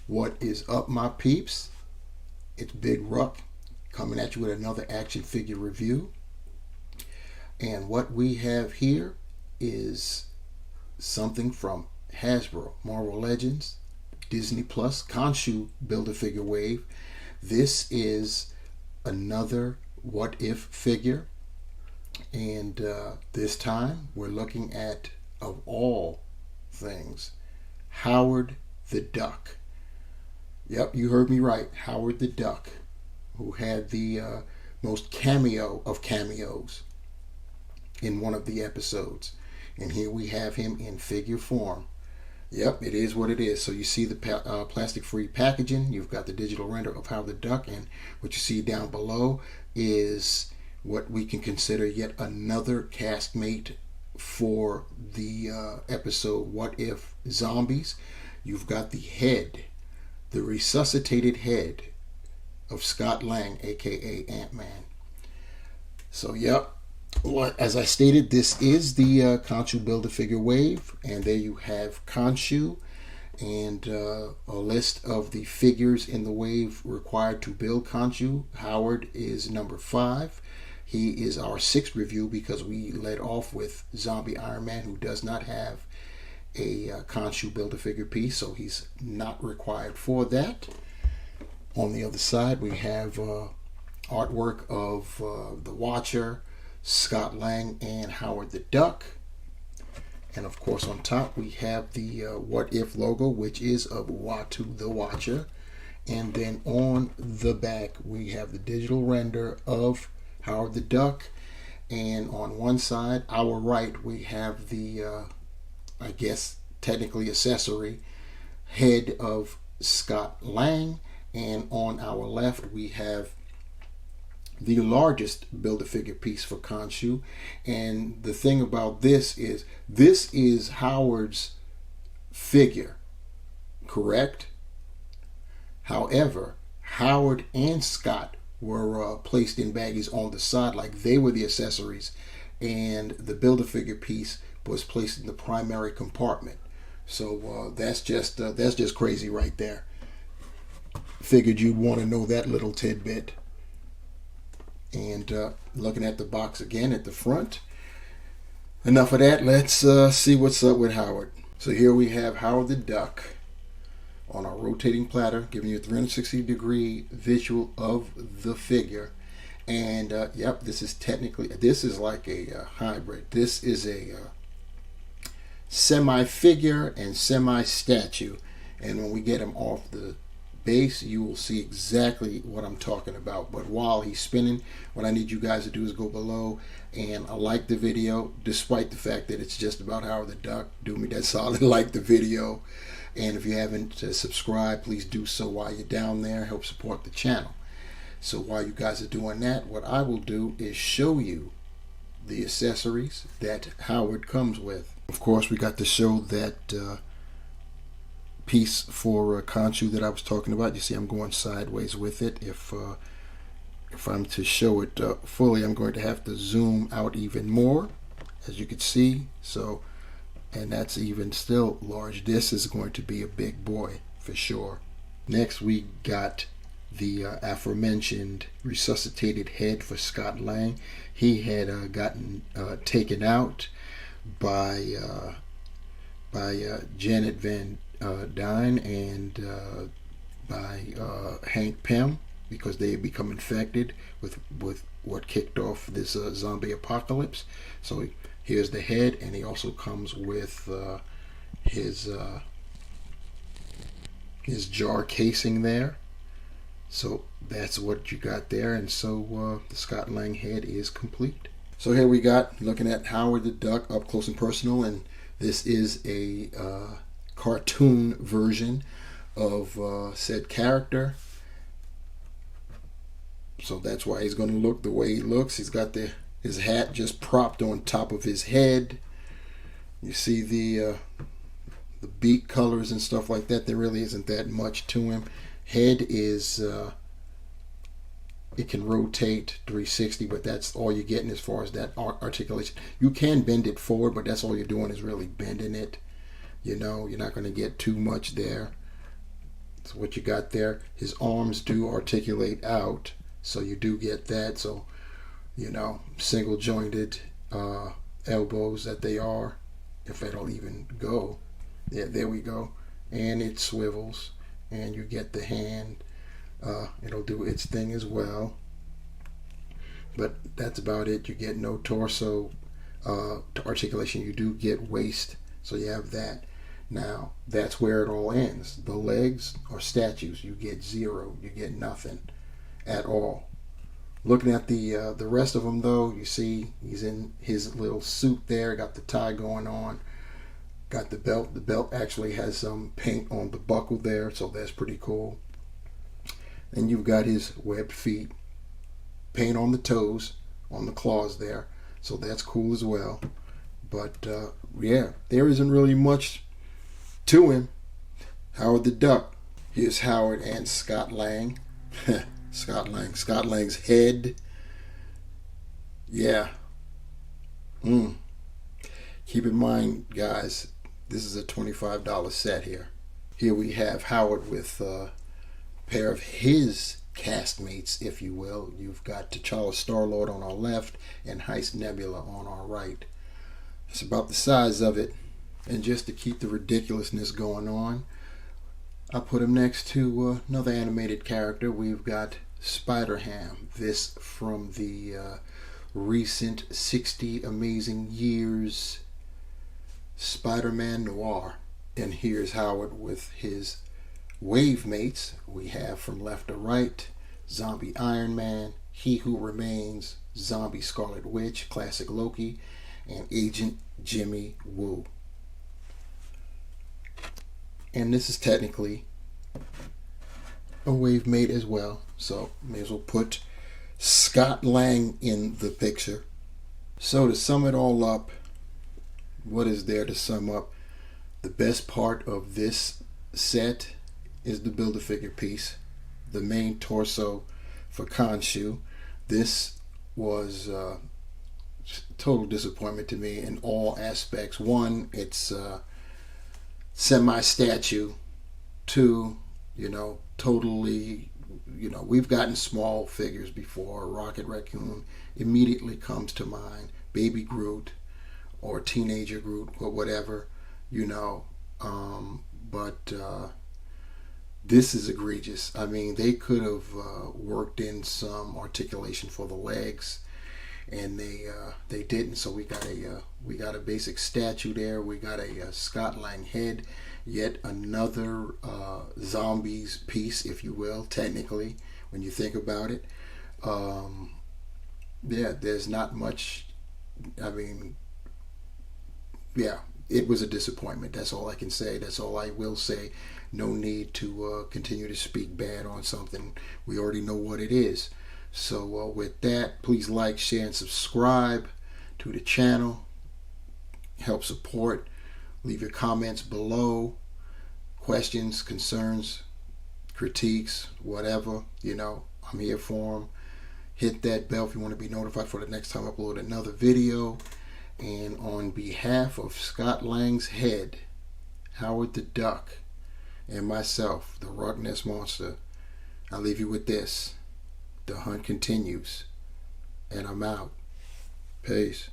What is up, my peeps? It's Big Ruck coming at you with another action figure review. And what we have here is something from Hasbro, Marvel Legends, Disney Plus, Khonshu Build-A-Figure Wave. This is another What If figure. And this time we're looking at, of all things, Howard the Duck. Yep, you heard me right. Howard the Duck, who had the most cameo of cameos in one of the episodes. And here we have him in figure form. Yep, it is what it is. So you see the plastic-free packaging. You've got the digital render of Howard the Duck. And what you see down below is what we can consider yet another castmate for the episode What If Zombies. You've got the head, the resuscitated head of Scott Lang, aka Ant-Man. So, yep, as I stated, this is the Khonshu Build-A-Figure Wave, and there you have Khonshu and a list of the figures in the wave required to build Khonshu. Howard is number 5. He is our 6th review because we led off with Zombie Iron Man, who does not have a Khonshu Build-A-Figure piece, so he's not required for that. On the other side, we have artwork of the Watcher, Scott Lang, and Howard the Duck. And of course, on top, we have the What If logo, which is of Uatu the Watcher. And then on the back, we have the digital render of Howard the Duck. And on one side, our right, we have the I guess technically accessory head of Scott Lang, and on our left we have the largest Build-A-Figure piece for Khonshu. And the thing about this is Howard's figure, correct? However, Howard and Scott were placed in baggies on the side like they were the accessories, and the Build-A-Figure piece was placed in the primary compartment. So that's just crazy right there. Figured you'd want to know that little tidbit. And looking at the box again at the front. Enough of that. Let's see what's up with Howard. So here we have Howard the Duck on our rotating platter, giving you a 360-degree visual of the figure. And yep, this is like a hybrid. This is a semi-figure and semi-statue. And when we get him off the base, you will see exactly what I'm talking about. But while he's spinning, what I need you guys to do is go below and like the video, despite the fact that it's just about Howard the Duck. Do me that solid, like the video. And if you haven't subscribed, please do so while you're down there. Help support the channel. So while you guys are doing that, what I will do is show you the accessories that Howard comes with. Of course, we got to show that piece for Khonshu that I was talking about. You see I'm going sideways with it. If I'm to show it fully, I'm going to have to zoom out even more, as you can see. So, and that's even still large. This is going to be a big boy for sure. Next, we got the aforementioned resuscitated head for Scott Lang. He had gotten taken out by Janet Van Dyne and by Hank Pym, because they had become infected with what kicked off this zombie apocalypse. So here's the head, and he also comes with his jar casing there. So that's what you got there. And so the Scott Lang head is complete. So here we got, looking at Howard the Duck up close and personal, and this is a cartoon version of said character. So that's why he's going to look the way he looks. He's got his hat just propped on top of his head. You see the beak colors and stuff like that. There really isn't that much to him. Head is it can rotate 360, but that's all you're getting as far as that articulation. You can bend it forward, but that's all you're doing is really bending it. You know, you're not going to get too much there. So what you got there, his arms do articulate out, so you do get that. So, you know, single jointed elbows that they are, if it'll even go. Yeah, there we go. And it swivels, and you get the hand. It'll do its thing as well. But that's about it. You get no torso articulation. You do get waist, so you have that. Now, that's where it all ends. The legs are statues. You get zero. You get nothing at all. Looking at the rest of them, though, you see he's in his little suit there. Got the tie going on. Got the belt. The belt actually has some paint on the buckle there, so that's pretty cool. And you've got his webbed feet. Paint on the toes, on the claws there, so that's cool as well. But yeah, there isn't really much to him. Howard the Duck. Here's Howard and Scott Lang. Scott Lang's head. Yeah. Keep in mind, guys, this is a $25 set here. Here we have Howard with a pair of his castmates, if you will. You've got T'Challa Star-Lord on our left and Heist Nebula on our right. That's about the size of it. And just to keep the ridiculousness going on, I put him next to another animated character. We've got Spider-Ham. This from the recent 60 Amazing Years Spider-Man Noir. And here's Howard with his wave mates. We have from left to right Zombie Iron Man, He Who Remains, Zombie Scarlet Witch, Classic Loki, and Agent Jimmy Woo. And this is technically a wave mate as well, so may as well put Scott Lang in the picture. So to sum it all up, what is there to sum up? The best part of this set is the Build-A-Figure piece, the main torso for Khonshu. This was total disappointment to me in all aspects. One, it's semi-statue. Two, totally, we've gotten small figures before. Rocket Raccoon immediately comes to mind. Baby Groot or Teenager Groot or whatever, but this is egregious. I mean, they could have worked in some articulation for the legs, and they didn't. So we got a basic statue there. We got a Scott Lang head, yet another zombies piece, if you will, technically, when you think about it. Yeah, there's not much. I mean, yeah, it was a disappointment. That's all I can say. That's all I will say. No need to continue to speak bad on something. We already know what it is. So with that, please like, share, and subscribe to the channel. Help support. Leave your comments below. Questions, concerns, critiques, whatever. I'm here for them. Hit that bell if you want to be notified for the next time I upload another video. And on behalf of Scott Lang's head, Howard the Duck, and myself, the Rock Nest Monster, I leave you with this. The hunt continues. And I'm out. Peace.